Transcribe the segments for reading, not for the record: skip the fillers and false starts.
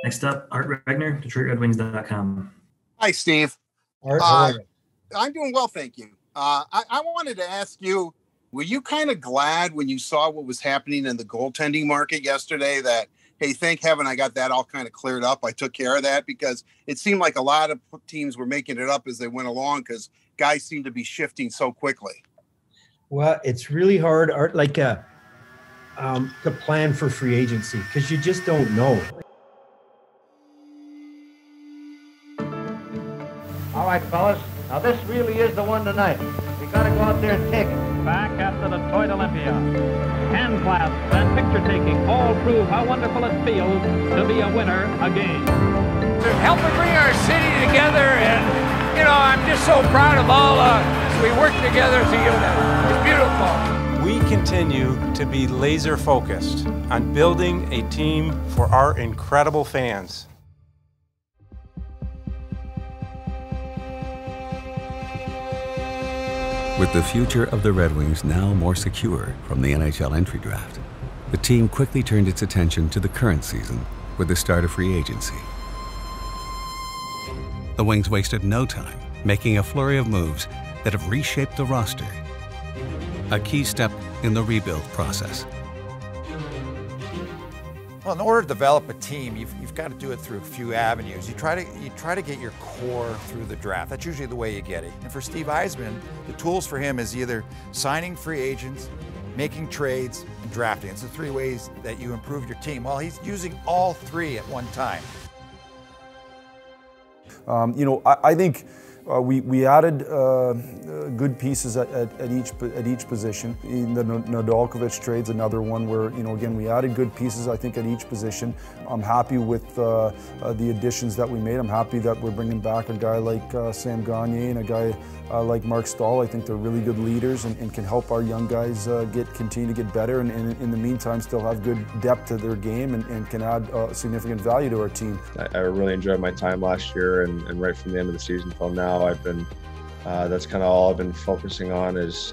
Next up, Art Regner, DetroitRedWings.com. Hi, Steve. Art, how are you? I'm doing well, thank you. I wanted to ask you, were you kind of glad when you saw what was happening in the goaltending market yesterday that, hey, thank heaven I got that all kind of cleared up. I took care of that because it seemed like a lot of teams were making it up as they went along because guys seemed to be shifting so quickly. Well, it's really hard, Art, to plan for free agency because you just don't know. All right, fellas. Now this really is the one tonight. We got to go out there and take it. Back after the Detroit Olympia. Hand clasps and picture taking all prove how wonderful it feels to be a winner again. They're helping bring our city together, and I'm just so proud of all as we work together as a unit. It's beautiful. We continue to be laser focused on building a team for our incredible fans. With the future of the Red Wings now more secure from the NHL entry draft, the team quickly turned its attention to the current season with the start of free agency. The Wings wasted no time making a flurry of moves that have reshaped the roster, a key step in the rebuild process. Well, in order to develop a team, you've got to do it through a few avenues. You try to get your core through the draft. That's usually the way you get it. And for Steve Yzerman, the tools for him is either signing free agents, making trades, and drafting. It's the three ways that you improve your team. Well, he's using all three at one time. I think we added good pieces at each position. The Nadalkovich trade's another one where, again, we added good pieces, I think, at each position. I'm happy with the additions that we made. I'm happy that we're bringing back a guy like Sam Gagner and a guy like Mark Stahl. I think they're really good leaders and can help our young guys continue to get better and in the meantime still have good depth to their game and can add significant value to our team. I really enjoyed my time last year and right from the end of the season till now, I've been that's kind of all I've been focusing on is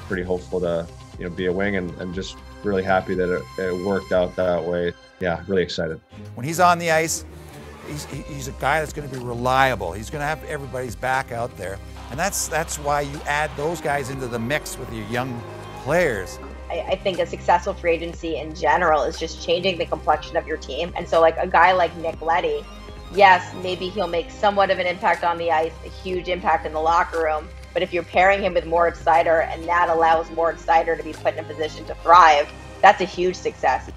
pretty hopeful to be a wing and just really happy that it worked out that way. Yeah, really excited. When he's on the ice, he's a guy that's going to be reliable. He's going to have everybody's back out there, and that's why you add those guys into the mix with your young players. I think a successful free agency in general is just changing the complexion of your team, and so like a guy like Nick Leddy. Yes, maybe he'll make somewhat of an impact on the ice, a huge impact in the locker room. But if you're pairing him with Moritz Seider and that allows Moritz Seider to be put in a position to thrive, that's a huge success.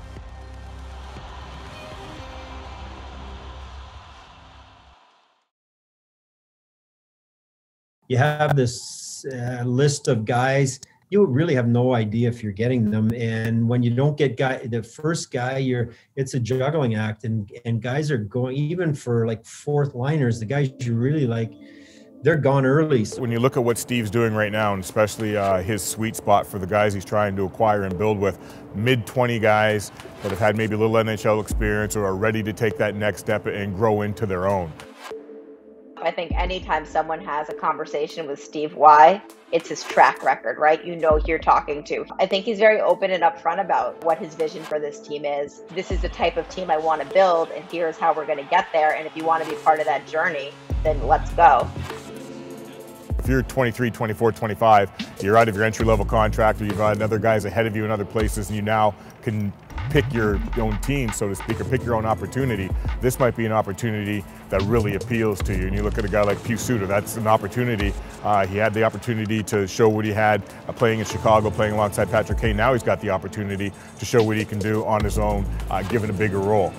You have this list of guys. You really have no idea if you're getting them, and when you don't get the first guy, it's a juggling act, and guys are going, even for like fourth liners, the guys you really like, they're gone early. When you look at what Steve's doing right now, and especially his sweet spot for the guys he's trying to acquire and build with, mid-20 guys that have had maybe a little NHL experience or are ready to take that next step and grow into their own. I think anytime someone has a conversation with Steve Y, it's his track record, right? You know who you're talking to. I think he's very open and upfront about what his vision for this team is. This is the type of team I want to build, and here's how we're going to get there. And if you want to be part of that journey, then let's go. If you're 23, 24, 25, you're out of your entry-level contract, or you've got other guys ahead of you in other places, and you now can pick your own team, so to speak, or pick your own opportunity. This might be an opportunity that really appeals to you. And you look at a guy like Suter, that's an opportunity. He had the opportunity to show what he had playing in Chicago, playing alongside Patrick Kane. Now he's got the opportunity to show what he can do on his own, given a bigger role.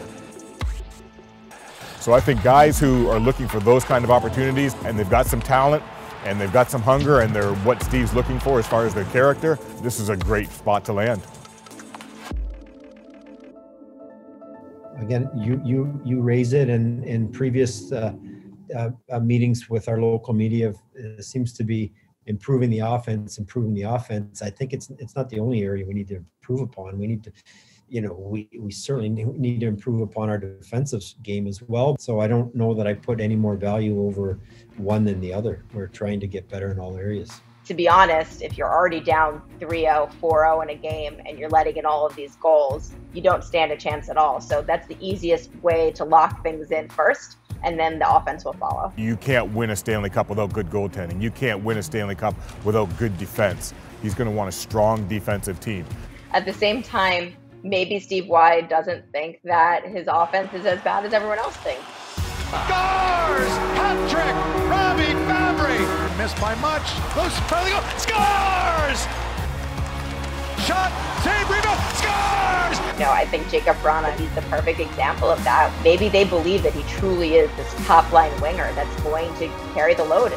So I think guys who are looking for those kind of opportunities, and they've got some talent, and they've got some hunger, and they're what Steve's looking for as far as their character, this is a great spot to land. Again, you raise it, and in previous meetings with our local media, seems to be improving the offense. I think it's not the only area we need to improve upon. We need to, we certainly need to improve upon our defensive game as well. So I don't know that I put any more value over one than the other. We're trying to get better in all areas. to be honest, if you're already down 3-0, 4-0 in a game and you're letting in all of these goals, you don't stand a chance at all. So that's the easiest way to lock things in first, and then the offense will follow. You can't win a Stanley Cup without good goaltending. You can't win a Stanley Cup without good defense. He's going to want a strong defensive team. At the same time, maybe Steve Wide doesn't think that his offense is as bad as everyone else thinks. Scores! Hat trick! Robbie Fabry! Missed by much. Close in front of the goal. Scores! Shot, save, rebound, scores! You know, I think Jacob Vrana, he's the perfect example of that. Maybe they believe that he truly is this top-line winger that's going to carry the load.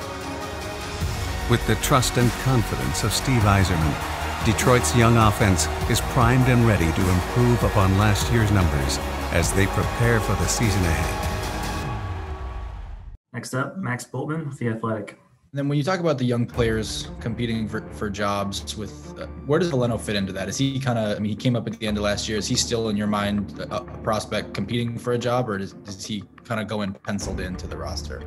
With the trust and confidence of Steve Yzerman, Detroit's young offense is primed and ready to improve upon last year's numbers as they prepare for the season ahead. Next up, Max Boltman with The Athletic. And then when you talk about the young players competing for jobs with, where does Veleno fit into that? Is he kind of, I mean, he came up at the end of last year. Is he still in your mind a prospect competing for a job, or does he kind of go in penciled into the roster?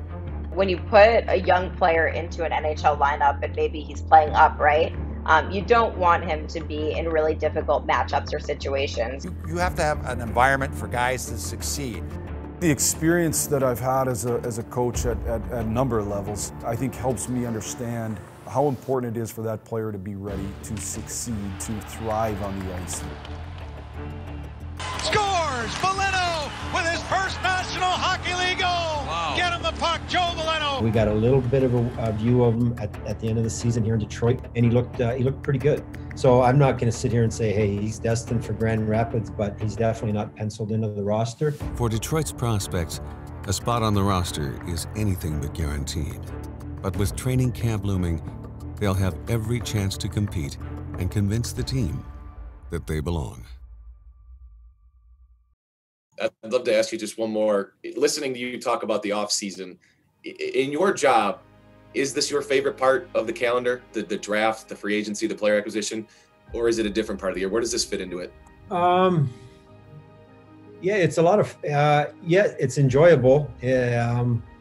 When you put a young player into an NHL lineup and maybe he's playing up, right? You don't want him to be in really difficult matchups or situations. You have to have an environment for guys to succeed. The experience that I've had as a coach at a number of levels, I think helps me understand how important it is for that player to be ready to succeed, to thrive on the ice. Scores! Veleno with his first National Hockey League goal! Wow. Get him the puck, Joe Veleno! We got a little bit of a view of him at the end of the season here in Detroit, and he looked pretty good. So I'm not going to sit here and say, hey, he's destined for Grand Rapids, but he's definitely not penciled into the roster. For Detroit's prospects, a spot on the roster is anything but guaranteed. But with training camp looming, they'll have every chance to compete and convince the team that they belong. I'd love to ask you just one more. Listening to you talk about the off season, in your job, is this your favorite part of the calendar, the draft, the free agency, the player acquisition, or is it a different part of the year? Where does this fit into it? Yeah, it's a lot of, it's enjoyable.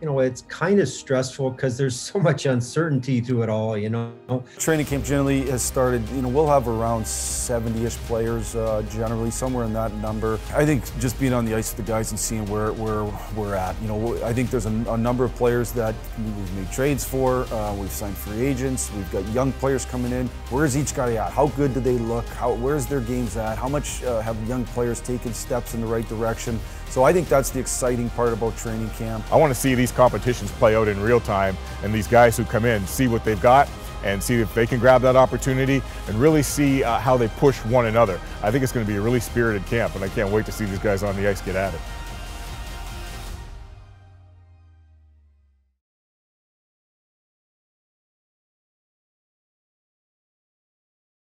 You know, it's kind of stressful because there's so much uncertainty to it all, you know. Training camp generally has started, you know, we'll have around 70-ish players generally, somewhere in that number. I think just being on the ice with the guys and seeing where we're at, you know, I think there's a number of players that we've made trades for, we've signed free agents, we've got young players coming in. Where's each guy at? How good do they look? Where's their games at? How much have young players taken steps in the right direction? So I think that's the exciting part about training camp. I want to see these competitions play out in real time, and these guys who come in see what they've got and see if they can grab that opportunity and really see how they push one another. I think it's going to be a really spirited camp, and I can't wait to see these guys on the ice get at it.